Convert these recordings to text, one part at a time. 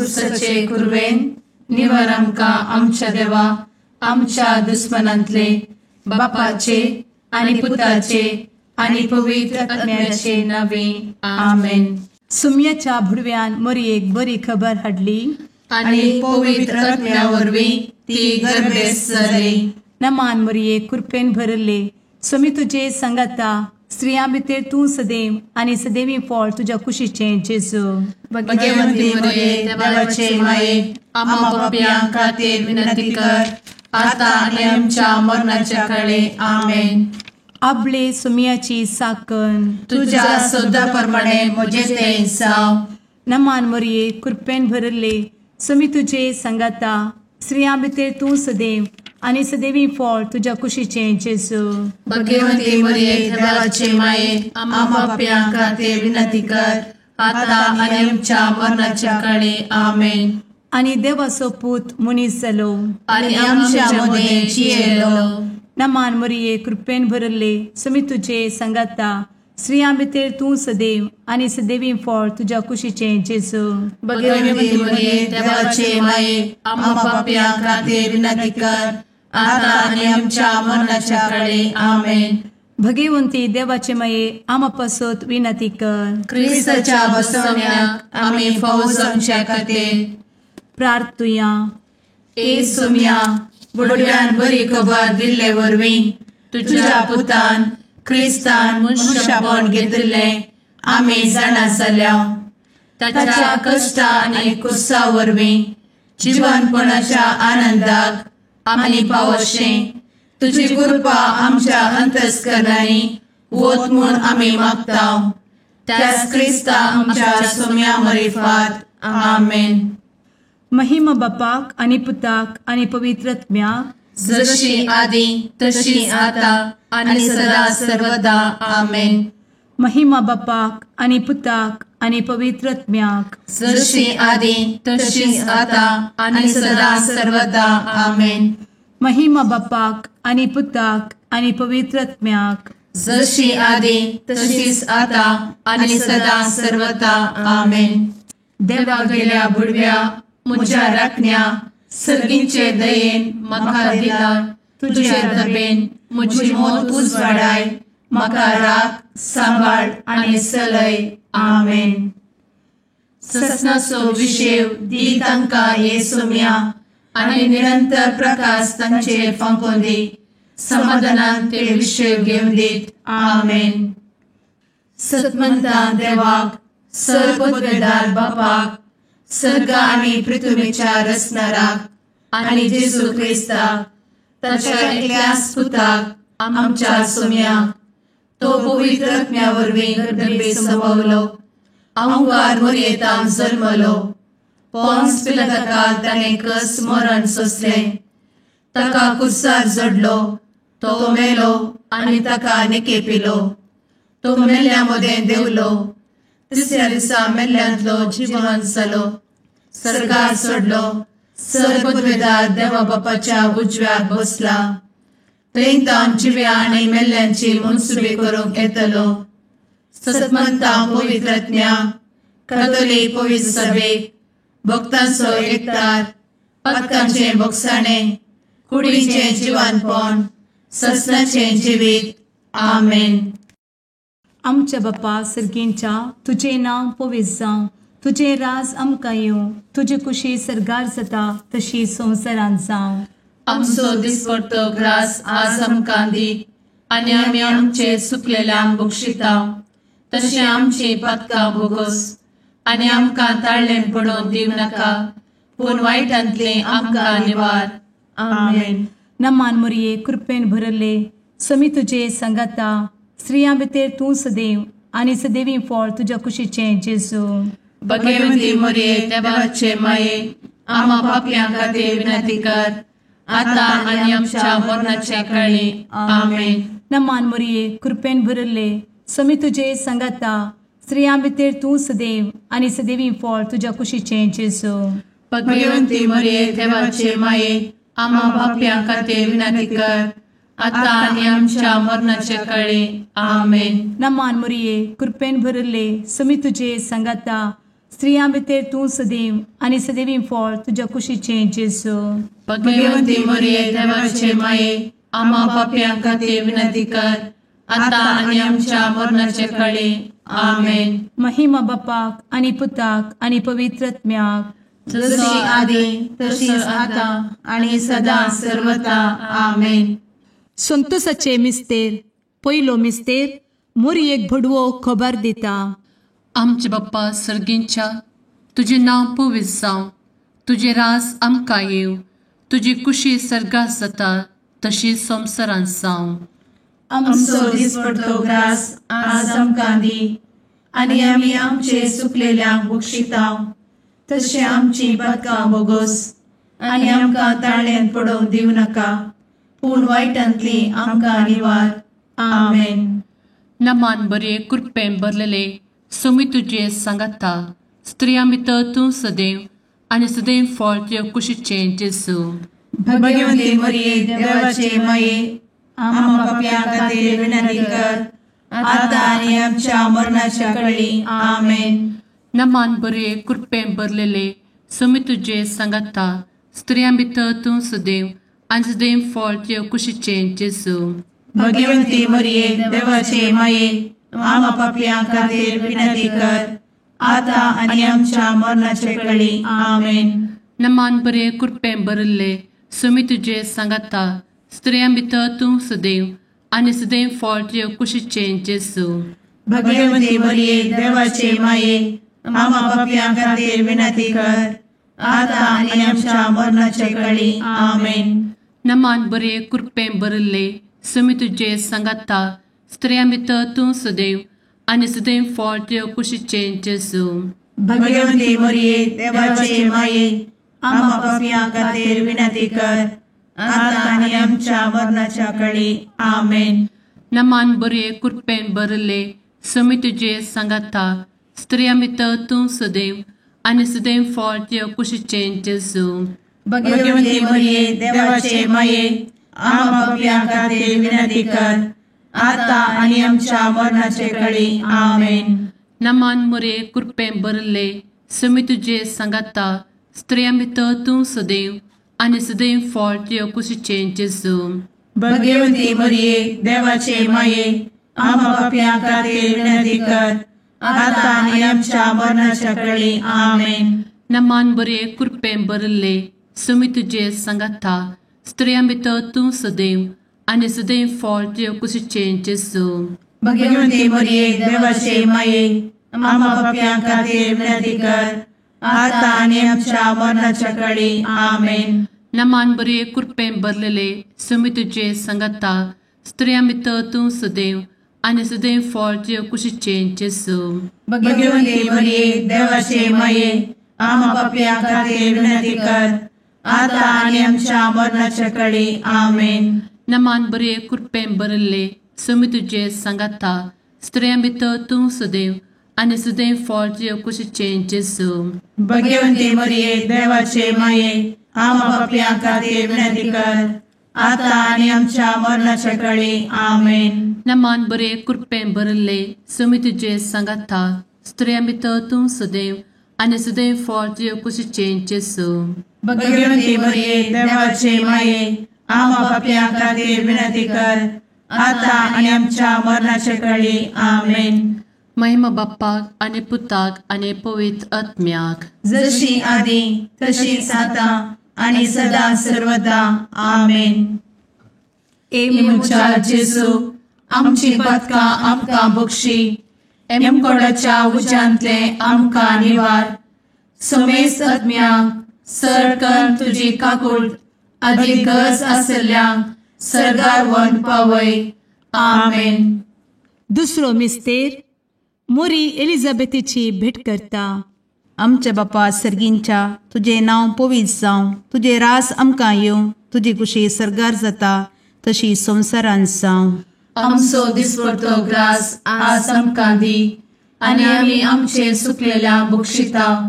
खुर्सचे कुर्वेन निवार आमकां आमच्या देवा आमच्या दुस्मनांतले बापाचे आनी पुताचे आनी पवित्र आत्म्याचे नावे आमेन. सुम्याच्या भुडव्यान मरियेक बरी खबर हाडली आनी पवित्र आत्म्या वरवीं ती गर्भेस जाली. नमान मरिये कृपेन भरले स्वामी तुजे संगाता स्त्रियां भितर तूं सदैव आनी सदैवी फळ तुज्या कुशीचे जेजू. भगवंती मरिये देवाचे माये आम्हा पाप्यां खातीर विनंती कर आता आनी आमच्या मरणाच्या काळी आमेन. आपले सुम्याची साकण तुझ्या सोदा प्रमाणे म्हजे ते जाव. नमान मरिये कृपेन भरले स्वामी तुजे संगाता स्त्रियां भितर तूं सदैव आनी सदैवी फळ तुज्या कुशीचे जेजू. भगवंती मरिये देवाचे माये आम्हा पाप्यां खातीर विनंती कर आता आनी आमच्या मरणाच्या काळी आमेन. आनी देवाचो पूत मनीस जालो आनी आमच्या मदीं जियेलो. नमान मरिये कृपेन भरले स्वामी तुजे संगाता स्त्रियां भितर तूं सदैव आनी सदैवी फळ तुज्या कुशीचे जेजू. भगवंती मरिये देवाचे माये आम्हा पाप्यां खातीर विनंती कर आता आनी आमच्या मरणाच्या काळी आमेन. भगवंती देवाचे माये आमा पासत विनंती कर. क्रिस्ताच्या बसवण्याक आमी फावो जावचे खातीर प्रार्थुया. ए सुम्या बुडव्यान बरी खबर दिल्ले वरवीं तुज्या पुतान क्रिस्तान मनशापण घेतिल्ले आमी जाणा जाल्या. ताच्या कश्टा आनी कुर्सा वरवीं जिवनपणाच्या आनंदाक आमी पावोशें तुजी कृपा आमच्या अंतस्करणांनी वोत म्हूण आमी मागतां. त्याच क्रिस्ता आमच्या सुम्या मरिफात आमेन. महिमा बापाक आनी पुताक आनी पवित्र आत्म्याक जशी आदी तशी आता आनी सदा सर्वदा आमेन. महिमा बापाक आनी पुताक आनी पवित्र आत्म्याक जशी आदी तशी आता आनी सदा सर्वदा आमेन. महिमा बापाक आनी पुताक आनी पवित्र आत्म्याक जशी आदी तशीच आता आनी सदा सर्वदा आमेन. देवा गेल्या बुडव्या म्हज्या राखण्या सर्गींचे दयेन म्हाका दिला तुजे दबेन म्हजी मोत उजवाडाय म्हाका राख सांबाळ आनी चलय आमेन. ससनाचो विशेव दी तांकां ये सुम्या आनी निरंतर प्रकाश तांचेर फांकून दी. समाधानान ते विशेव घेवन दीत आमेन. सतमंता देवाक सर्वपदवेदार बापाक सर्ग आनी पृथ्वीच्या रचणाराक आनी जेजू क्रिस्ताक ताच्या एकल्याच पुताक आमच्या सुम्याक तो पवित्र आत्म्या वरवीं गर्भे संभवलो. अंगार मरियेंतान जल्मलो. पोन्स पिलाताकाल ताणें कस मरण सोंसलें. ताका कुर्सार जडलो. तो मेलो आनी ताका निकेपिलो. तो मेल्ल्या मदें देंवलो. तिसऱ्या दिसा मेल्ल्यांतलो जिवंत जालो. सर्गार चडलो. सर्वपदवेदार देवा बापाच्या उजव्याक बसला. थंयतान जिव्या आनी मेल्ल्यांची मनसुबी करूंक येतलो. सतमंता पवित्र आत्म्या कातोलीक पवित्र सभेक भक्तांचो एकठार पातकांचे भोगसाणें कुडीचें जिवनपण ससनाचें जिवीत आमेन. आमच्या बापा सर्गींच्या तुझे नांव पवित्र जावं. तुझे राज आमकां येवं. तुजी कुशी सर्गार जाता तशी संवसारांत जावं. आमचो दिसपडटो ग्रास आज आमकां दी आनी आमी आमचे चुकलेल्यांक बक्षिता तशें आमची पातकां भोगोस आनी आमकां ताळ्ळें पडोवन दिव नाका पूण वायटांतलें आमकां निवार आमेन. नमान मरिये कृपेन भरले स्वामी तुजे संगाता स्त्रियां भितर तूं सदैव आनी सदैवी फळ तुज्या कुशीचें जेजू. भगवंती मरिये देवाचे माये आम्हा पाप्यां खातीर विनंती कर आता आनी आमच्या मरणाच्या काळी आमेन. नमान मरिये कृपेन भरले स्वामी तुजे संगाता स्त्रियां भितर तूं सदैव आनी सदैवी फळ तुज्या कुशीचें जेजू. भगवंती मरिये देवाचे माये आम्हा पाप्यां खातीर विनंती कर आता आनी आमच्या मरणाच्या काळी आमेन. नमान मरिये कृपेन भरले स्वामी तुजे संगाता स्त्रियां भितर तूं सदैव आनी सदैवी फळ तुज्या कुशीचें जेजू. भाग्यवंती मरिये देवाचे माये, आम्हा पाप्यां खातीर विनंती कर, आता आनी आमच्या मरणाचे काळी. आमेन. महिमा बापाक आनी पुताक आनी पवित्रत्म्याक, जशी आदी तशीच आता आणि सदा सर्वता. आमेन. संतोसाचे मिस्तेर. पयलो मिस्तेर. मोरयेक भडवो खबर दिता. आमचे बाप्पा सर्गींच्या, तुझे नाव पवित्र जावं, तुझे रास आमकां येव, तुजी कुशी सर्गात जाता तशी संवसारांत जावं. आमचो दिसपडटो ग्रास आज आमकां दी, आनी आमी आमचे चुकलेल्यांक बक्षितांव, तशें आमची पातकां बोगोस आनी आमकां ताळ्यान पडोवंक दिवं नाका, पूण वायटांतली आमकां निवार. आमेन. नमान बरे कृपेन भरलेले सोमी तुझे सांगाता, स्त्रियां भितर तूं सदैव आनी सदैव फळ तुज्या कुशीचें जेजू. भाग्यवंती मरिये देवाचे माये, आम्हा पाप्यां खातीर विनंती कर, आता आनी आमच्या मरणाच्या काळी. आमेन. नमान बरे कृपेन भरलेले सोमी तुझे सांगाता, स्त्रियां भितर तूं सदैव आनी सदैव फळ तुज्या कुशीचें जेजू. भाग्यवंती मरिये देवाचे माये, आम्हा पाप्यां खातीर विनंती कर, आता आनी आमच्या मरणाचे काळी. आमेन. नमान बरे कृपेन भरले सोमी तुझे सांगाता, स्त्रियां भितर तूं सदैव आनी सदैव फळ तुज्या कुशीचें जेजू. भाग्यवंती मरिये देवाचे माये, आम्हा पाप्यां खातीर विनंती कर, आता आनी आमच्या मरणाचे काळी. आमेन. नमान बरे कृपेन भरले सोमी तुझे सांगाता, स्त्रियां भितर तूं सदैव आनी सदैव फळ तुज्या कुशीचें जेजू. भाग्यवंती मरिये देवाचे माये, आम्हा पाप्यां खातीर विनंती कर, आता आनी आमच्या मरणाच्या काळी. आमेन. नमान बरे कृपेन भरले सोमी तुझे सांगाता, स्त्रियां भितर तूं सदैव आनी सदैव फळ तुज्या कुशीचें जेजू. भाग्यवंती मरिये देवाचे माये, आम्हा पाप्यां खातीर विनंती कर, आता आनी आमच्या मरणाचे काळी. आमेन. नमान बरे कृपेन भरले सोमी तुझे सांगाता, स्त्रियां भितर तूं सदैव आनी सदैव फळ तुज्या कुशीचें जेजू. भाग्यवंती मरिये देवाचे माये, आम्हा पाप्यां खातीर विनंती कर, आता आनी आमच्या मरणाच्या काळी. आमेन. नमान बरे कृपेन भरले सोमी तुझे सांगाता, स्त्रियां भितर तूं सदैव आनी सदैव फळ तुज्या कुशीचें जेजू. भाग्यवंती मरिये देवाचे माये, आम्हा पाप्यां खातीर विनंती कर, आता आनी आमच्या मरणाच्या काळी. आमेन. नमान बरे कृपेन भरलेले सोमी तुझे सांगाता, स्त्रियां भितर तूं सदैव आनी सदैव फळ तुज्या कुशीचें जेजू. भाग्यवंती मरिये देवाचे माये, आम्हा पाप्यां खातीर विनंती कर, आता आनी आमच्या मरणाच्या काळी. आमेन. नमान बरे कृपेन भरले सोमी तुझे सांगाता, स्त्रियां भितर तूं सदैव आनी सदैव फळ तुज्या कुशीचें जेजू. भाग्यवंती मरिये देवाचे माये, आम्हा पाप्यां खातीर विनंती कर, आता आनी आमच्या मरणाच्या काळी. आमेन. नमान बरे कृपेन भरले सोमी तुझे सांगाता, स्त्रियां भितर तूं सदैव आनी सदैव फळ तुज्या कुशीचें जेजू. भाग्यवंती मरिये देवाचे माये, आम्हा पाप्यां खातीर विनंती कर, आता आनी आमच्या मरणाच्या काळी. आमेन. महिमा बाप्पाक आनी पुताक आनी पवित्र आत्म्याक, जशी आदी तशीच आता आनी सदा सर्वदा. आमेन. मुचा जेजू, आमची पातकां आमकां बक्षी, एमकोडाच्या उज्यांतले आमकां निवार. समेस्त आत्म्यांक सडकन तुजी काकूट अधिक गरज आसल्यांक सर्गार व्हरून पावय. आमेन. दुसरो मिस्तेर. मोरी एलिझाबेथीची भेट करता. आमच्या बापा सर्गींच्या, तुझे नाव पवित्र जावं, तुझे रास आमकां येवं, तुजी कुशी सर्गार जाता तशी संवसारांत जावं. आमचो दिसपडटो ग्रास आज आमकां दी, आनी आमी आमचे चुकलेल्यांक बक्षितांव,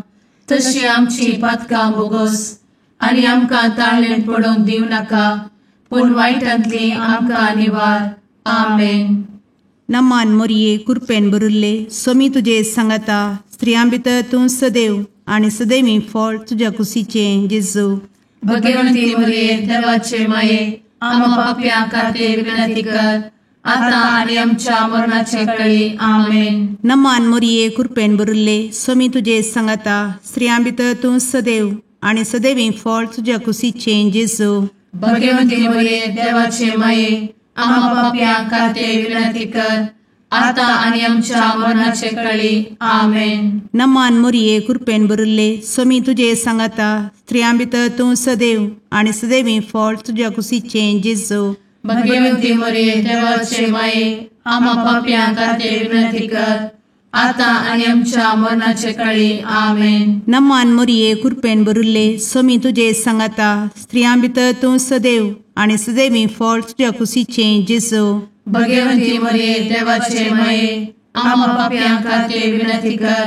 तशी आमची पातकां बोगोस आनी आमकां ताळ्यान पडोवंक दिवं नाका, पूण वायटांतली आमकां निवार. आमेन. नमान मोरये कृपेन बरुल्ले स्वामी तुझे सांगाता स्त्रियां भितर तूं सदैव आणि सदैवी फळ तुझ्या कुशीचे जेजू. भगवंती मरिये देवाचे माये आम्हा पाप्या खातीर विनंती कर आता आणि आमच्या मरणाचे वेळी आमेन. नमान मोरये कृपेन बरुल्ले स्वामी तुझे सांगाता स्त्रियां भितर तूं सदैव आणि सदैवी फळ तुझ्या कुशीचे जेजू. भगवंती मरिये देवाचे माये आम्हा पाप्या खातीर विनंती कर आता आणि आमच्या मरणाचे वेळी आमेन. नमान मोरये कृपेन बरुल्ले स्वामी तुझे सांगाता स्त्रियां भितर तूं सदैव आणि सदैवी फळ तुझ्या कुशीचे जेजू. भगवंती मरिये देवाचे माये आम्हा पाप्या खातीर विनंती कर आता आणि आमच्या मरणाचे वेळी आमेन. नमान मोरये कृपेन बरुल्ले स्वामी तुझे सांगाता स्त्रियां भितर तूं सदैव आणि सदैवी फळ तुझ्या कुशीचे जेजू. भगवंती मरिये देवाचे माये आम्हा पाप्या खातीर विनंती कर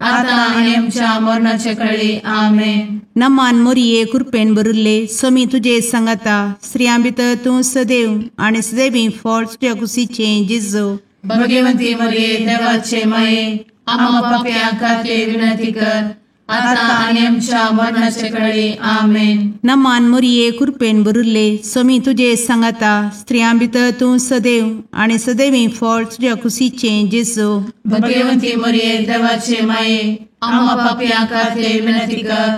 आता आणि आमच्या मरणाचे वेळी आमेन. नमान मोरये कृपेन बरुल्ले स्वामी तुझे सांगाता स्त्रियां भितर तूं सदैव आणि सदैवी फळ तुझ्या कुशीचे जेजू. भगवंती मरिये देवाचे माये आम्हा पाप्या खातीर विनंती कर आता आणि आमच्या मरणाचे वेळी आमेन. नमान मोरये कृपेन बरुल्ले स्वामी तुझे सांगाता स्त्रियां भितर तूं सदैव आणि सदैवी फळ तुझ्या कुशीचे जेजू. भगवंती मरिये देवाचे माये आम्हा पाप्या खातीर विनंती कर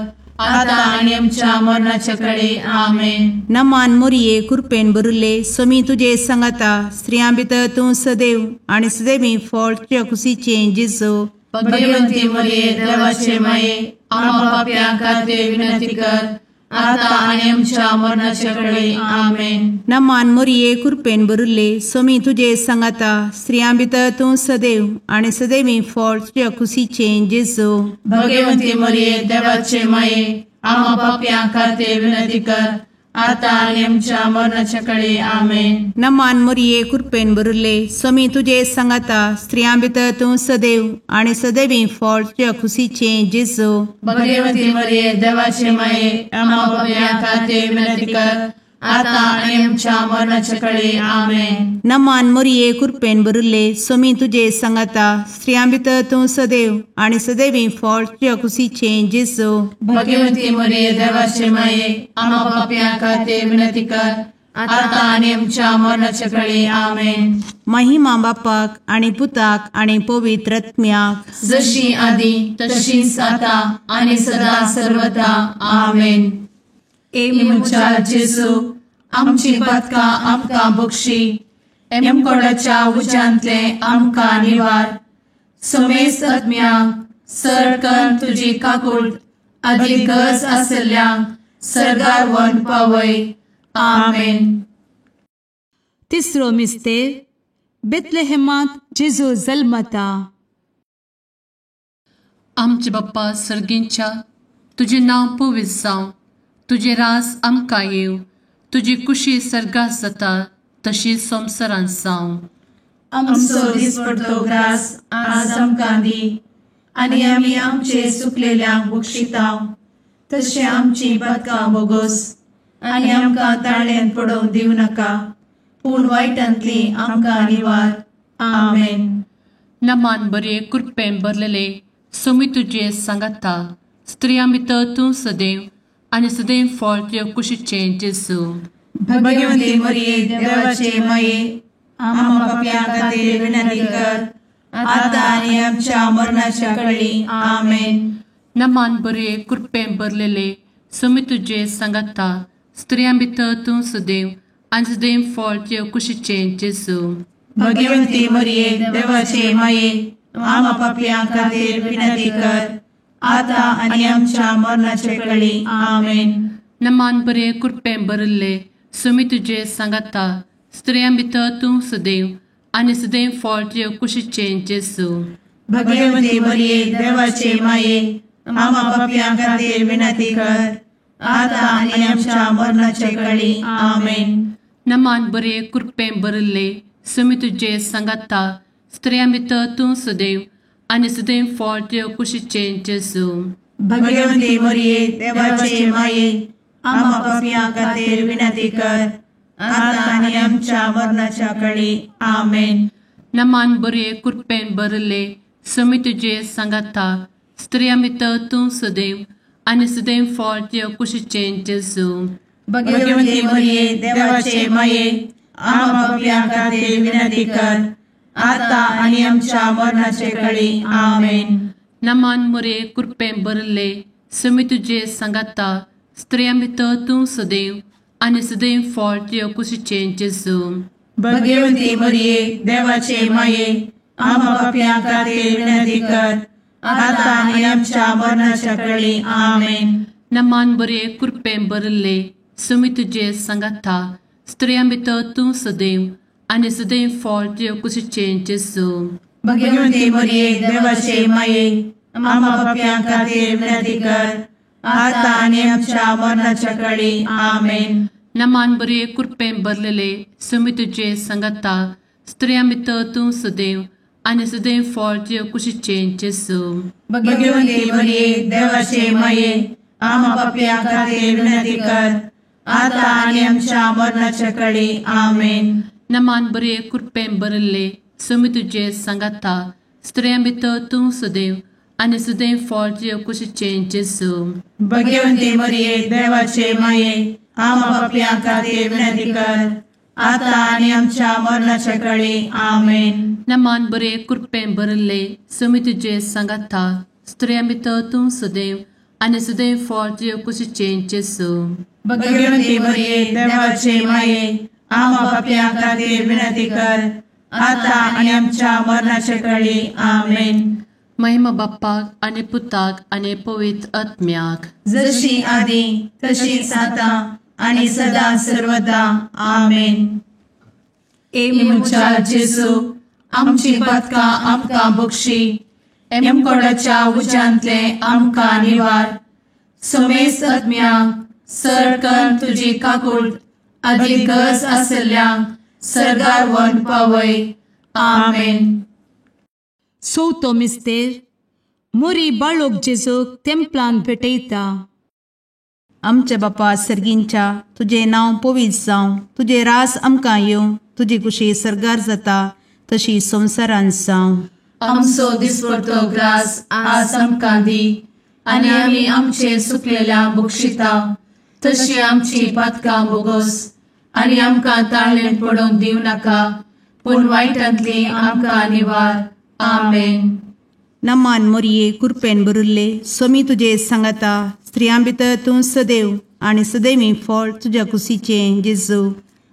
आता आणि आमच्या मरणाचे वेळी आमेन. नमान मोरये कृपेन बरुल्ले स्वामी तुझे सांगाता स्त्रियां भितर तूं सदैव आणि सदैवी फळ तुझ्या कुशीचे जेजू. भगवंती मरिये देवाचे माये आम्हा पाप्या खातीर विनंती कर आता आणि आमच्या मरणाचे वेळी आमेन. नमान मोरये कृपेन बरुल्ले स्वामी तुझे सांगाता स्त्रियां भितर तूं सदैव आणि सदैवी फळ तुझ्या कुशीचे जेजू. भगवंती मरिये देवाचे माये आम्हा पाप्या खातीर विनंती कर आता आणि आमच्या मरणाचे वेळी आमेन. नमान मोरये कृपेन बरुल्ले स्वामी तुझे सांगाता स्त्रियां भितर तूं सदैव आणि सदैवी फळ तुझ्या कुशीचे जेजू. भगवंती मरिये देवाचे माये आम्हा पाप्या खातीर विनंती कर आता आणि आमच्या मरणाचे वेळी आमेन. नमान मोरये कृपेन बरुल्ले स्वामी तुझे सांगाता स्त्रियां भितर तूं सदैव आणि सदैवी फळ तुझ्या कुशीचे जेजू. भगवंती मरिये देवाचे माये आम्हा पाप्या खातीर विनंती कर आता आणि आमच्या मरणाचे वेळी आमेन. महिमा बापाक आणि पुताक आणि पवित्र आत्म्याक जशी आधी तशीच आता आणि सदा सर्वदा आमेन. मुच्या जेजू आमची पदका आमकां बक्षी एमकोडाच्या उज्यांतले आमकां निवार. समेस आत्म्यांक सरकन तुजी काकूट अधिक गरज आसल्ल्यांक सरगार वन पावय. आमेन. तिसरो मिस्तेर बेतलेहेमांत जेजू जल्मता. आमचे बाप्पा सर्गींच्या तुझे नाव पवित्र जावं तुझे राज आमकां येव तुजी कुशी सर्गास जाता तशी संवसारांत जावं. आमचो दिसपडटो ग्रास आज आमकां दी आनी आमी आमचे चुकलेल्यांक बक्षितांव तशें आमची पदकां बोगोस आनी आमकां ताळ्यान पडोवंक दिवं नाका पूण वायटांतली आमकां निवार. आमेन. नमान बरे कृपेन भरलेले स्वामी तुझे सांगाता स्त्रियां भितर तूं सदैव आणि सदैव फळ तुझ्या कुशीचे जेजू. भगवंती मरिये देवाचे माये आम्हा पाप्यां खातीर विनंती कर आता आणि आमच्या मरणाच्या वेळी. आमेन. नमान बरे कृपेन भरलेले स्वामी तुझे सांगाता स्त्रियां भितर तूं सदैव आणि सदैव फळ तुझ्या कुशीचे जेजू. भगवंती मरिये देवाचे माये आम्हा पाप्यां खातीर विनंती कर आता आणि आमच्या मरणाचे वेळी. आमेन. नमान बरे कृपेन भरले स्वामी तुझे सांगाता स्त्रियां भितर तूं सदैव आणि सदैव फळ तुझ्या कुशीचे जेजू. भगवंती मरिये देवाचे माये आम्हा पाप्यां खातीर विनंती कर आता आणि आमच्या मरणाचे वेळी. आमेन. नमान बरे कृपेन भरले स्वामी तुझे सांगाता स्त्रियां भितर तूं सदैव आणि सदैव फळ तुझ्या कुशीचे जेजू. भगवंती मरिये देवाचे माये आम्हा पाप्यां खातीर विनंती कर आता आणि आमच्या मरणाच्या वेळी. आमेन. नमान बरे कृपेन भरले समी तुझे सांगाता स्त्रिया भितर तूं सदैव आनी सदैव फळ तुझ्या कुशीचें जेजू. भगवती मरिये देवाचे माये आम्हा पापियां खातीर विनंती कर आता आणि आमच्या मरणाचे काळी आमेन. नमान बरे कृपेन भरले समी तुझे सांगाता स्त्रिया भितर तूं सदैव आनी सदैव फळ तुझ्या कुशीचें जेजू. भगवती मरिये देवाचे माये आम्हा पापियां खातीर विनंती कर आता आणि आमच्या मरणाच्या काळी आमेन. नमान बरे कृपेन भरले समी तुझे सांगाता स्त्रिया भितर तूं सदैव आनी सदैव फळ तुझ्या कुशीचें जेजू. भगवती मरिये देवाचे माये आम्हा पापियां खातीर विनंती कर आता आणि आमच्या मरणाच्या काळी आमेन. नमान बरे कृपेन भरलेले समी तुझे सांगाता स्त्रिया भितर तूं सदैव आनी सदैव फळ तुझ्या कुशीचें जेजू. भगवती मरिये देवाचे माये आम्हा पापियां खातीर विनंती कर आता आणि आमच्या मरणाच्या काळी आमेन. नमान बरे कृपेन भरले समी तुझे सांगाता स्त्रिया भितर तूं सदैव आनी सदैव फळ तुझ्या कुशीचें जेजू. भगवती मरिये देवाचे माये आम्हा पापियां खातीर विनंती कर आता आणि आमच्या मरणाच्या काळी आमेन. नमान बरे कृपेन भरले समी तुझे सांगाता स्त्रिया भितर तूं सदैव आनी सदैव फळ तुझ्या कुशीचें जेजू. भगवती मरिये देवाचे माये आम्हा पापियां खातीर विनंती कर आता आणि आमच्या मरणाच्या काळी आमेन. महिमा बाप्पाक आनी पुताक आनी पवित्र आत्म्याक जशी आदी तशीच आता आणि सदा सर्वदा आमेन. मुचा जेजू आमची पदकां आमकां बक्षी एमकोडाच्या उज्यांतले आमकां निवार. सोमेस आत्म्याक सरकन तुजी काकूट अधिक गरज आसल्यांक सरगार वन पावय. आमेन. चवथो मिस्तेर मोरी बाळोक जेजूक तेंपलान भेटयता. आमच्या बापा सर्गींच्या तुझे नांव पवित्र जावं, तुझे रास आमकां येवं, तुजी कुशी सरगार जाता तशी संवसारांत जावं. आमचो दिसपडटो ग्रास आज आमकां दी आनी आमी आमचे सुकलेल्यांक बक्षिता तशी आमची पदकां बोगोस आनी आमकां ताळ्ळेन पडोवन दिव नाका पूण वायटांतली आमकां निवार. आमेन. नमान मोरये कृपेन भरिल्ले समी तुजे सांगाता स्त्रियां भितर तूं सदैव आनी सदैवी फळ तुज्या कुशीचें जेजू.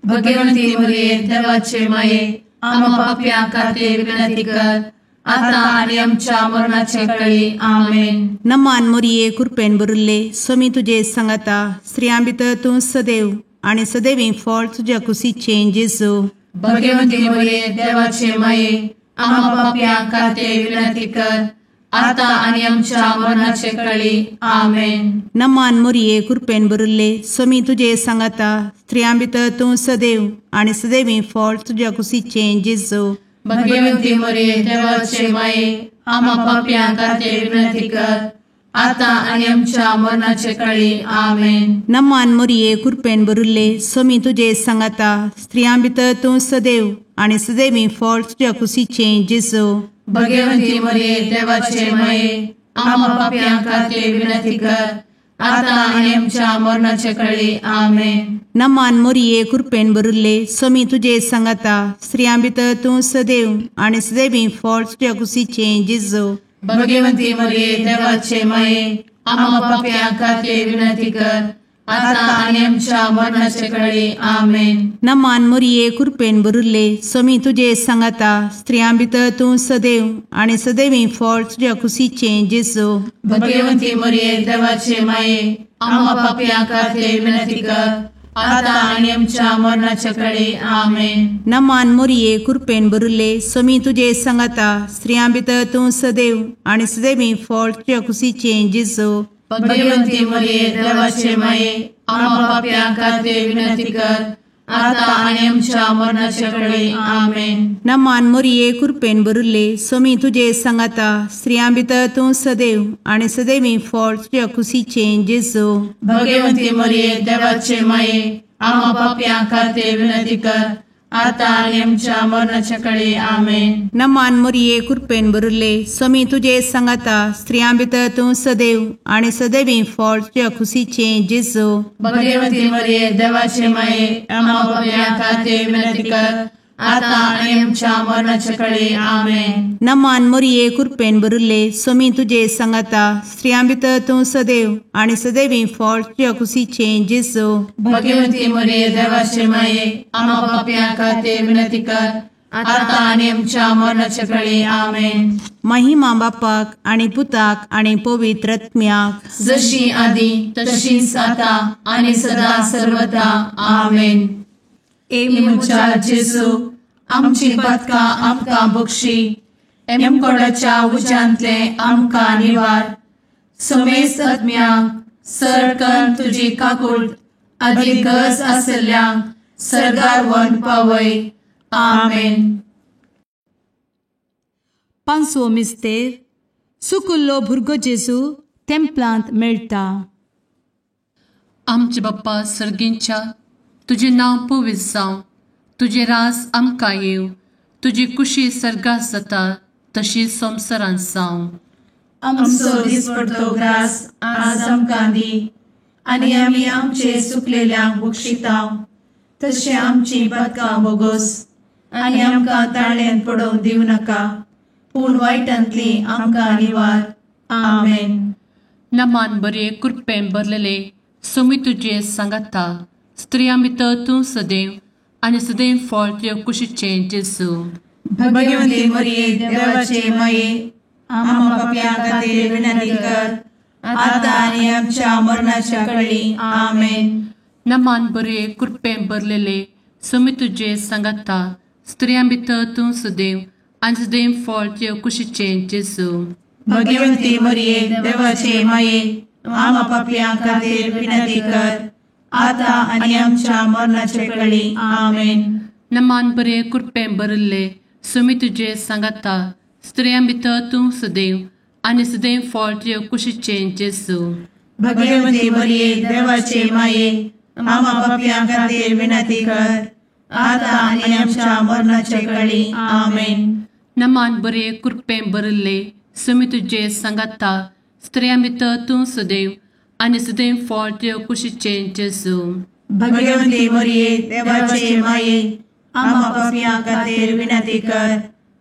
भगवती मरिये देवाचे माये आम्हा पापियां खातीर विनंती कर आता आणि आमच्या मरणाचे काळी आमेन. नमान मोरये कृपेन भरिल्ले समी तुजे सांगाता स्त्रियां भितर तूं सदैव आनी सदैवी फळ तुज्या कुशीचें जेजू. भगवती मरिये देवाचे माये आम्हा पापियां खातीर विनंती कर आता आणि आमच्या मरणाचे काळी आमेन. नमान मोरये कृपेन भरिल्ले समी तुजे सांगाता स्त्रियां भितर तूं सदैव आनी सदैवी फळ तुज्या कुशीचें जेजू. भगवती मरिये देवाचे माये आम्हा पापियां खातीर विनंती कर आता आणि आमच्या मरणाचे काळी आमेन. नमान मोरये कृपेन भरिल्ले समी तुजे सांगाता स्त्रियां भितर तूं सदैव आनी सदैवी फळ तुज्या कुशीचें जेजू. भगवती मरिये देवाचे माये आम्हा पापियां खातीर विनंती कर आता आणि आमच्या मरणाचे काळी आमेन. नमान मोरये कृपेन भरिल्ले समी तुजे सांगाता स्त्रियां भितर तूं सदैव आनी सदैवी फळ तुज्या कुशीचें जेजू. भगवती मरिये देवाचे माये आम्हा पापियां खातीर विनंती कर आता आणि आमच्या मरणाचे काळी आमेन. नमान मोरये कृपेन भरिल्ले समी तुजे सांगाता स्त्रियां भितर तूं सदैव आनी सदैवी फळ तुज्या कुशीचें जेजू. भगवती मरिये देवाचे माये आम्हा पापियां खातीर विनंती कर आता आणि आमच्या मरणाच्या काळी आमेन. नमान मोरये कृपेन भरिल्ले समी तुजे सांगाता स्त्रियां भितर तूं सदैव आनी सदैवी फळ तुज्या कुशीचें जेजू. भगवती मरिये देवाचे माये आम्हा पापियां खातीर विनंती कर आता आणि आमच्या मरणाच्या काळी आमेन. नमान मोरये कृपेन भरिल्ले समी तुजे सांगाता स्त्रियां भितर तूं सदैव आनी सदैवी फळ तुज्या कुशीचें जेजू. भगवती मरिये देवाचे माये आम्हा पापियां खातीर विनंती कर आता आणि आमच्या मरणाच्या काळी आमेन. नमान मोरये कृपेन बरुल्ले स्वामी तुझे सांगाता स्त्रियां भितर तूं सदैव आणि सदैवी फळ तुझ्या खुशीचे जेजू. भगवती मरिये देवाचे माये आम्हा पाप्यां खातीर विनंती कर, आता आणि आमच्या मरणाच्या काळी आमेन. नमान मोरये कृपेन बरुल्ले स्वामी तुझे सांगाता स्त्रियां भितर तूं सदैव आणि सदैवी फळ तुझ्या खुशीचे जेजू. भगवती मरिये देवाचे माये आम्हा पाप्यां खातीर विनंती कर, आता आणि आमच्या मरणाच्या काळी आमेन. महिमा बापाक आणि पुताक आणि पवित्र आत्म्याक, जशी आधी तशीच आता आणि सदा सर्वदा आमेन. ए मुचा जेजू, आमची पदकां आमकां बक्षी, एमकोडाच्या उज्यांतले आमकां निवार. समेस्त आत्म्यांक सरकन तुजी काकूट अधिक गरज आसल्ल्यांक सरगार वन पावय. आमेन. पांचवो मिस्तेर सुकुल्लो भुरगो जेजू तेंपलांत मेळटा. आमचे बाप्पा सर्गींच्या तुझे नाव पवित्र जावं, तुझे रास आमकां येव, तुजी कुशी सर्गास जाता तशी संवसारांत जावं. आमचो दिसपडटो ग्रास आज आमकां दी, आनी आमी आमचे चुकलेल्यांक बक्षितांव. तशें आमची पदकां बोगोस आनी आमकां ताळ्यान पडोवंक दिवं नाका, पूण वायटांतली आमकां निवार. आमेन. नमान बरे कृपेन भरलेले सोमी तुझे सांगाता स्त्रियां भितर तूं सदैव आणि सदैव फळ तुझ्या कुशीचे जेजू. भगवती मरिये देवाचे माये आम्हा पाप्यां खातीर विनंती कर, आता आनी आमच्या मरणाच्या काळी आमेन. नमान बरे कृपेन भरलेले सोमी तुझे सांगाता स्त्रियां भितर तूं सदैव आणि सदैव फळ तुझ्या कुशीचे जेजू. भगवती मरिये देवाचे माये आम्हा पाप्यां खातीर विनंती कर, आता आनी आमच्या मरणाच्या काळी आमेन. नमान बरे कृपेन भरले सोमी तुझे सांगाता स्त्रियां भितर तूं सदैव आणि सदैव फळ तुझ्या कुशीचे जेजू. भगवती मरिये देवाचे माये आम्हा पाप्यां खातीर विनंती कर, आता आनी आमच्या मरणाच्या काळी आमेन. नमान बरे कृपेन भरले सोमी तुझे सांगाता स्त्रियां भितर तूं सदैव आणि सदैव फळ तुझ्या कुशीचे जेजू. भगवती मरिये देवाचे माये आम्हा पाप्यां खातीर विनंती कर,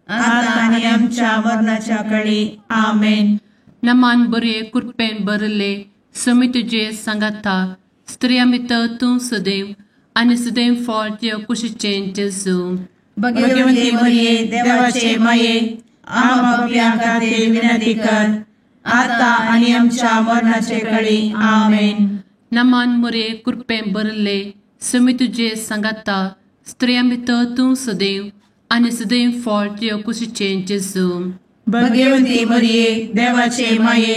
आता आनी आमच्या मरणाच्या काळी आमेन. नमान बरे कृपेन भरले सोमी तुझे सांगाता स्त्रियां भितर तूं सदैव आणि सदैव फळ तुझ्या कुशीचे जेजू. भगवती मरिये देवाचे माये आम्हा पाप्यां खातीर विनंती कर, आता आनी आमच्या मरणाच्या काळी आमेन. नमान बरे कृपेन भरले सोमी तुझे सांगाता स्त्रियां भितर तूं सदैव आणि सदैव फळ तुझ्या कुशीचे जेजू. भगवती मरिये देवाचे माये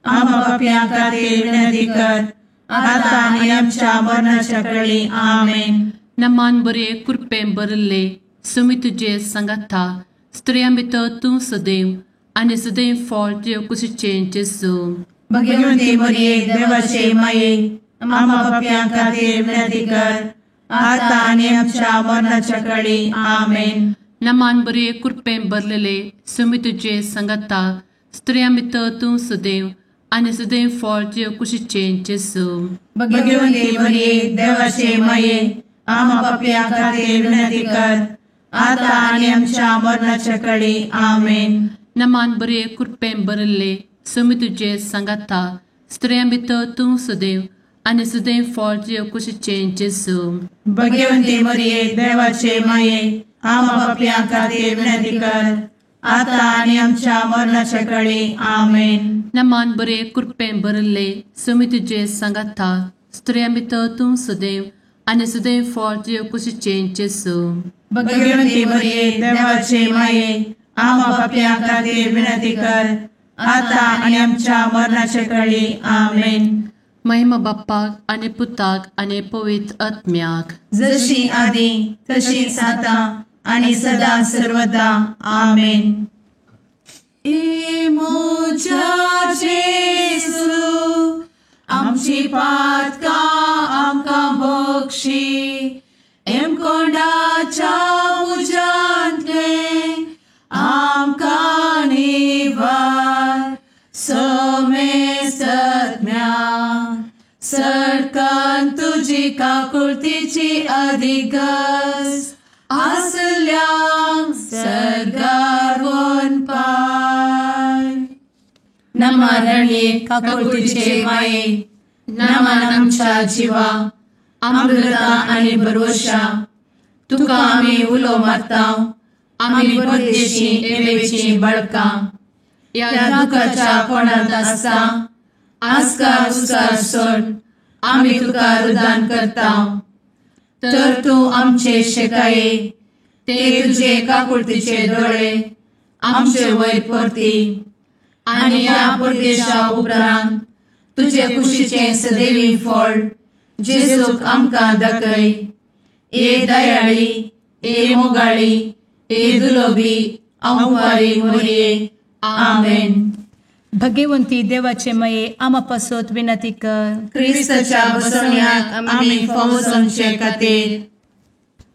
आम्हा पाप्यां खातीर विनंती कर, आता आनी आमच्या मरणाच्या काळी आमेन. नमान बरे कृपेन भरले सोमी तुझे सांगाता स्त्रियां भितर तूं सदैव आणि सदैव फळ तुझ्या कुशीचे जेजू. भगवती मरिये देवाचे माये आम्हा पाप्यां खातीर विनंती कर, आता आनी आमच्या मरणाच्या काळी आमेन. नमान बरे कृपेन भरलेले सोमी तुझे सांगाता स्त्रियां भितर तूं सदैव आणि सदैव फळ तुझ्या कुशीचे जेजू. भगवती मरिये देवाचे माये आम्हा पाप्यां खातीर विनंती कर, आता आनी आमच्या मरणाच्या काळी आमेन. नमान बरे कृपेन भरले सोमी तुझे सांगाता स्त्रियां भितर तूं सदैव आणि सदैव फळ तुझ्या कुशीचे जेजू. भगवती मरिये देवाचे माये आम्हा पाप्यां खातीर विनंती कर, आता आनी आमच्या मरणाच्या काळी आमेन. नमान बरे कृपेन भरले सोमी तुझे सांगाता स्त्रियां भितर तूं सदैव आणि सदैव फळ तुझ्या कुशीचे जेजू. भगवती मरिये देवाचे माये आम्हा पाप्यां खातीर विनंती कर, आता आनी आमच्या मरणाच्या काळी आमेन. महिमा बाप्पाक आणि पुताक आणि पवित्र आत्म्याक, जशी आधी तशीच आता आणि सदा सर्वदा आमेन. मोच्या जेजू आमची पातकां आमकां बक्षी, एम कोंडाच्या आमची काकुळतीची अधिगस आसल्यांक सरगार वन पाय. नमारणे काकुळतीचे माये नमान आमच्या जिवा अमृता आनी भरवशा तुका आमी उलो मारताव. आमी परदेशी एवेची बळकां या दुखाच्या कोणात आसता आस्कार उस्कार सोड आमी तुका रुदान करताव. तर तूं आमचे शेकाये ते तुझे काकुळतीचे दोळे आमचे वयर परती आनी या परदेशा उपरांत तुझे कुशीचे सदैवी फळ जेजूक आमकां दाखय. ए दयाळी ए मोगाळी ए दुलोबी अंवारी मोरये. आमेन. भगवंती देवाचे मये आमा पासत विनंती कर. क्रिस्ताच्या बसवण्याक आमी फावोसोनचे खातीर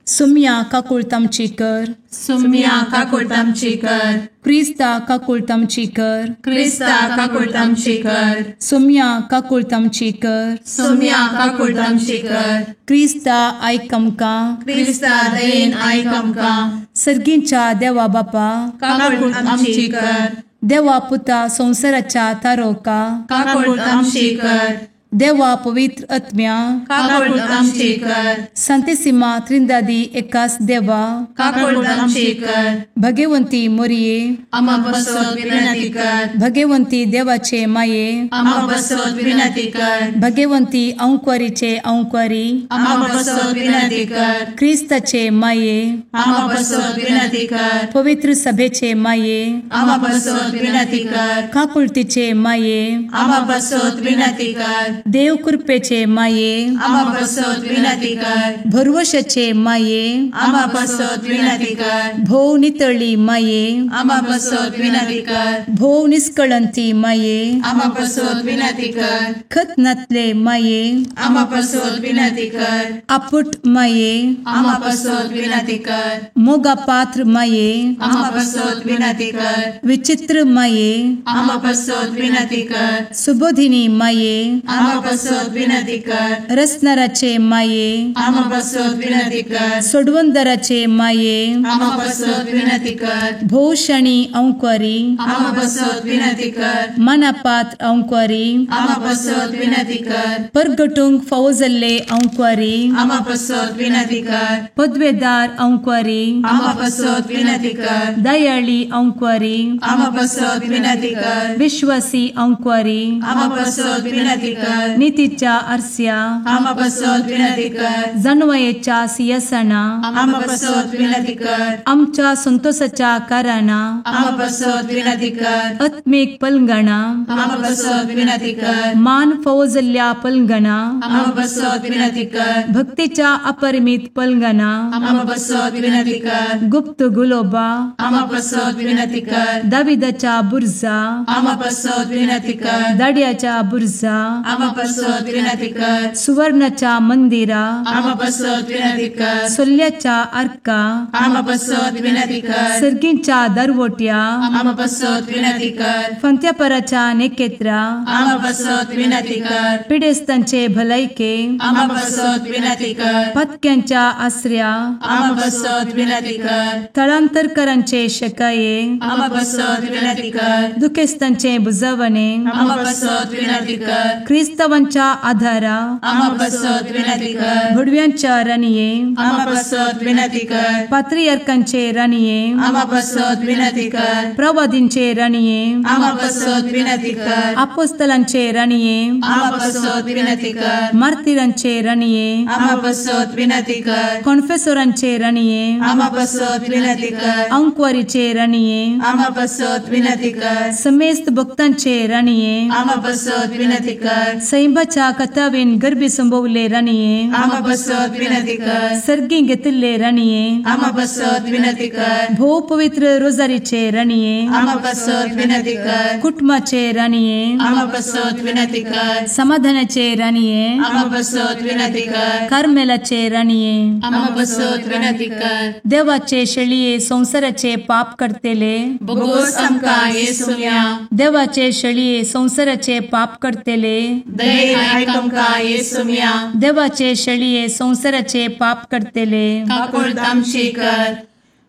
सुम्या काकुळतामची कर. सुम्या काकुळतामची कर. क्रिस्ता काकुळतामची कर. क्रिस्ता काकुळतामची कर. सुम्या काकुळतामची कर. सुम्या काकुळतामची कर. क्रिस्ता आयक आमकां. क्रिस्ता दयेन आयक आमकां. सर्गींच्या देवा बापा काकुळतामची कर. देवा पुता संसाराच्या तारोका काकुळतामची कर. देवा पवित्र आत्म्या काकुळतामची कर. संतेसिमा त्रिंदादी एकाच देवा काकुळतामची कर. भगवंती मोरये आमा बसोत विनंती कर. भगवंती देवाचे माये आमा बसोत विनंती कर. भगवंती अंक्वारीचे अंक्वारी आमा बसोत विनंती कर. क्रिस्ताचे माये आमा बसोत विनंती कर. पवित्र सभेचे माये आमा बसोत विनंती कर. काकुळतीचे माये आमा बसोत विनंती कर. देव कृपेचे माये आमा बसोत विनंती कर. भरवशाचे माये आमा बसोत विनंती कर. भोव नितळी माये आमा बसोत विनंती कर. भोव निष्कळंती माये आमा बसोत विनंती कर. खतनातले माये आमा बसोत विनंती कर. आपुट माये आमा बसोत विनंती कर. मोगा पात्र माये आमा बसोत विनंती कर. विचित्र माये आमा बसोत विनंती कर. सुबोधिनी माये आमा बसोत विनंती कर. रसनाराचे माये आमा बसोत विनंती कर. सोडवंदराचे माये आमा बसोत विनंती कर. भोवशणी अंक्वारी आमा बसोत विनंती कर. मनापात्र अंक्वारी आमा बसोत विनंती कर. परगटूंक फावो जाल्ले अंक्वारी आमा बसोत विनंती कर. पदवेदार अंक्वारी आमा बसोत विनंती कर. दयाळी अंक्वारी आमा बसोत विनंती कर. विश्वासी अंक्वारी आमा बसोत विनंती कर. नीतीच्या आरस्या आमा बसोत विनंती कर. जाणवयेच्या सिंहासना आमा बसोत विनंती कर. आमच्या संतोषाच्या काराना आमा बसोत विनंती कर. आत्मिक पलंगणा आमा बसोत विनंती कर. मान फावो जाल्ल्या पलंगणा आमा बसोत विनंती कर. भक्तीच्या अपरिमित पलंगणा आमा बसोत विनंती कर. गुप्त गुलोबा आमा बसोत विनंती कर. दाविदाच्या बुर्जा आमा बसोत विनंती कर. दाड्याच्या बुर्जा आमा बसोत विनंती कर. सुवर्णाच्या मंदिरा आमा बसोत विनंती कर. सोल्ल्याच्या अर्का आमा बसोत विनंती कर. सर्गींच्या दरवोट्या आमा बसोत विनंती कर. फंत्यापराच्या नेकेत्रा आमा बसोत विनंती कर. पिडेस्तांचे भलायके आमा बसोत विनंती कर. पथक्यांच्या आसऱ्या आमा बसोत विनंती कर. स्थळांतरकरांचे शेकाये आमा बसोत विनंती कर. दुखेस्तांचे बुजावणे आमा बसोत विनंती कर. ख्रिस्तवांच्या आधारा आमा बसोत विनंती कर. भडव्यांच्या रानिये आमा बसोत विनंती कर. पात्रियार्कांचे रानिये आमा बसोत विनंती कर. प्रवादींचे रानिये आमा बसोत विनंती कर. अपोस्तलांचे रानिये आमा बसोत विनंती कर. मार्तिरांचे रानिये आमा बसोत विनंती कर. कॉन्फेसोरांचे रानिये आमा बसोत विनंती कर. अंक्वारीचे रानिये आमा बसोत विनंती कर. समेस्त भक्तांचे रानिये आमा बसोत विनंती कर. सैंबाच्या कथावेन गर्भी संभवले रानिये आमा बसोत विनंती कर. सर्गी घेतले रानिये आमा बसोत विनंती कर. भो पवित्र रोजारीचे रानिये आमा बसोत विनंती कर. कुटुंबाचे रानिये आमा बसोत विनंती कर. समाधानाचे रानिये आमा बसोत विनंती कर. कार्मेलाचे रानिये आमा बसोत विनंती कर. देवाचे शळिये संसाराचे पाप करतेले बोगोस आमकां येसुया. देवाचे शळिये संसाराचे पाप करतेले दयेन आयक आमकां येसू मिया. देवाचे शेळये संवसाराचे पाप करतेले. काकूळ तामशी कर.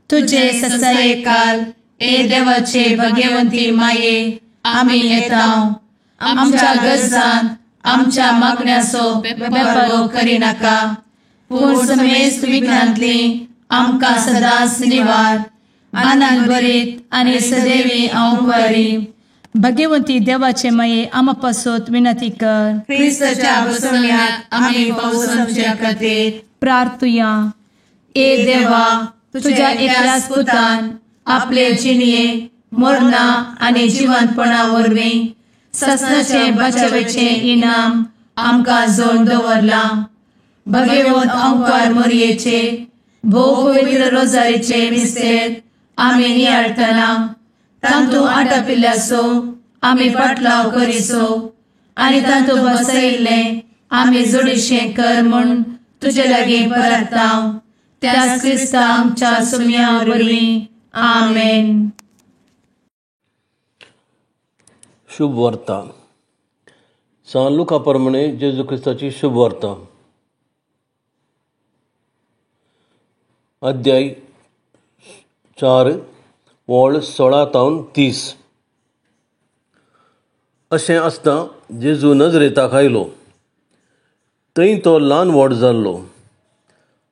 तुझे ससाये काल ए देवाचे भाग्यवंती माये, आमी येताव. आमच्या गरजांत आमच्या मागण्याचो बेपागो करी नाका, पूण समेस्त विघ्नांतली आमकां सदांच निवार. आनंद बरीत आनी सदैवी औंकवारी. भाग्यवंती देवाचे माये आमा पासत विनंती कर. क्रिस्ताच्या बसवण्यात आमी पावसाच्या खातीर प्रार्थुया. ए देवा, तुझ्या एकल्याच पुतान आपले जिणये मरणा आनी जिवंतपणा वरवीं ससनाचे बचावेचे इनाम आमकां जोड दवरला. भगवंत औंकार मरयेचे भोव पवित्र रोजारीचे मिस्तेर आमी नियाळटना तांतू आटापिल्ल्याचो आमी पाटलाव करिचो आनी तांतू बसयिल्ले आमी जोडीशें कर म्हूण तुजे लागीं परतांव. त्या क्रिस्ता आमच्या सुम्या वरवीं. आमेन. शुभ वार्ता. सान लुका प्रमाणे जेजू क्रिस्ताची शुभ वार्ता. अध्याय 4 वळ 16 ते 30. अशें आसता जेजू नजरेताक आयलो. थंय तो ल्हान व्हड जाल्लो.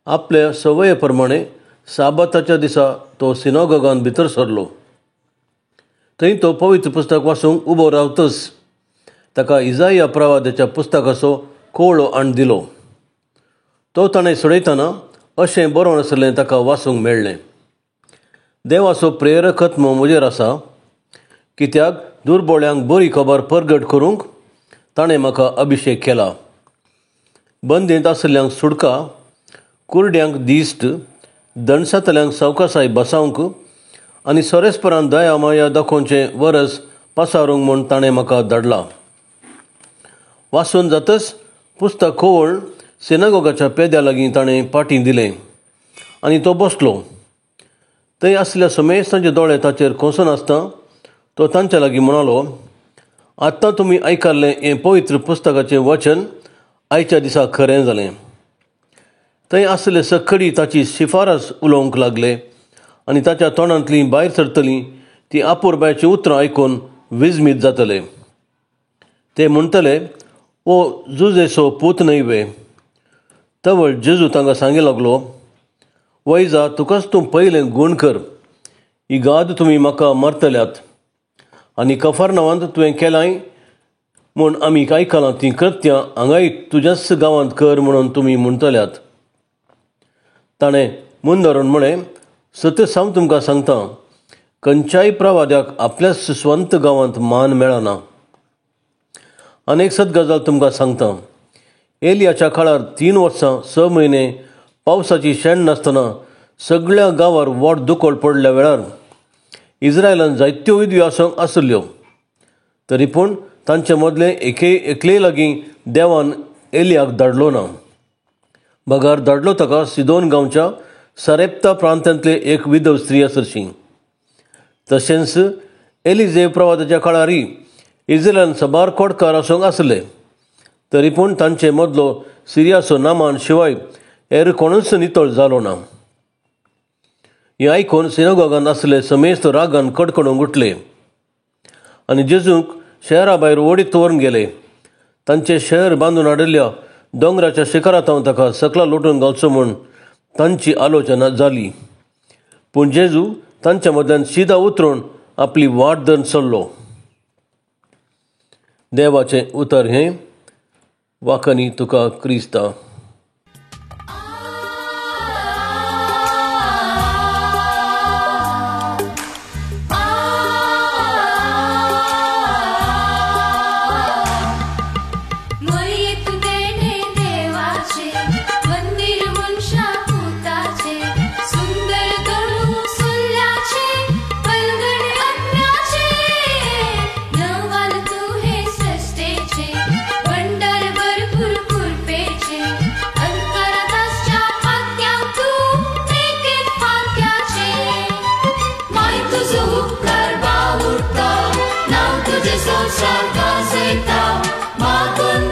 आपल्या सवये प्रमाणे साबाताच्या दिसा तो सिनागोगान भितर सरलो. थंय तो पवित्र पुस्तक वाचूंक उबो रावतच ताका इजाया प्रवादाच्या पुस्तकाचो कोवळो आण दिलो. तो ताणें सोडयतना अशें बरोवन आसलें ताका वाचूंक मेळ्ळें. देवाचो प्रेरकत्म म्हजेर आसा, कित्याक दुर्बळ्यांक बरी खबर परगट करूंक ताणें म्हाका अभिशेक केला. बंदींत आसल्ल्यांक सुटका, कुरड्यांक दिश्ट, दणसातल्यांक सावकासाय बसावंक आनी सोरेस्परान दया माया दाखोवचें वरस पसारूंक म्हूण ताणें म्हाका धाडला. वाचून जातच पुस्तक खोवळ सिनागोगाच्या पेद्या लागीं ताणें पाटी दिलें आनी तो बसलो. थंय आसल्या समेस्तांचे दोळे ताचेर खोसून आसता तो तांच्या लागीं म्हणालो, आतां तुमी आयकल्लें हें पवित्र पुस्तकाचें वचन आयच्या दिसा खरें जालें. थंय आसले सखडी ताची शिफारस उलोवंक लागले आनी ताच्या तोंडांतलीं भायर सरतलीं ती आपुरबायची उतरां आयकून विजमीत जातले. ते म्हणटले, ओ जुजेसो पूत न्हयवे. तवळ जेजू तांकां सांगूंक लागलो, वैजा तुकाच तूं पयलें गूण कर. ही गाद तुमी म्हाका मारतल्यात आनी कफरनावांत तुवें केलाय म्हूण आमी आयकलां तीं कृत्यां हांगाय तुज्याच गांवांत कर म्हणून तुमी म्हणटल्यात. ताणें मून धरून म्हळें, सत्य सांग तुमकां सांगता, खंयच्याय प्रवाद्याक आपल्याच स्वंत गांवांत मान मेळना. आनीक सत गजाल तुमकां सांगता, एलियाच्या काळार 3 वर्सां 6 म्हयने पावसाची शेण नासतना सगळ्या गांवार व्हड दुकोळ पडल्या वेळार इस्रायलान जायत्यो विधवी आसल्यो. तरी पूण तांचे मदले एकले लागीं देवान एलियाक धाडलो ना. बगार धाडलो ताका सिदोन गांवच्या सारेप्ता प्रांतांतले एक विधव स्त्री आसरशी. तशेंच एलिजेव प्रवादाच्या काळारय इस्रायलान सबार कोडकार आसूंक आसले. तरी पूण तांचे मदलो सिरियाचो नामान शिवाय हेर कोणूच नितळ जालो ना. हें आयकून सिनागोगान आसले समेस्त रागान कडकडूंक उठले आनी जेजूक शहरा भायर ओडीत व्हरून गेले. तांचे शहर बांदून हाडिल्ल्या दोंगराच्या शिखरांत ताका सकला लोटून घालचो म्हूण तांची आलोचना जाली. पूण जेजू तांच्या मदल्यान सिदा उतरून आपली वाट धरून चल्लो. देवाचें उतर हें. वाकनी तुका क्रिस्ता. संसार का सैता मातून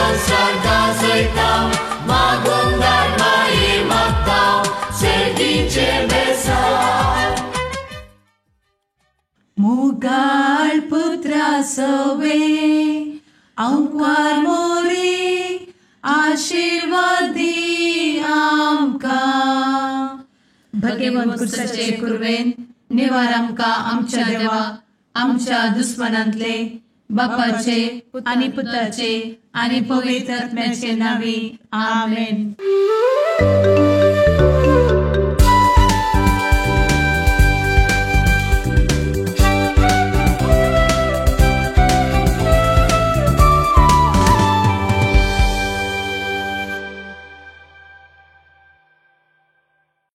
संसार गाजयता मागून धाड माये मागता सेगीचे बेसार मुगाळ पुत्रा सवे अंकार मोरी आशीर्वादी आमकां भगवंत कुर्साचे कुरवेन निवार आमकां आमच्या देवा आमच्या दुस्मनांतले बापाचे आनी पुताचे आनी पवित्र आत्म्याचे नावी आमेन.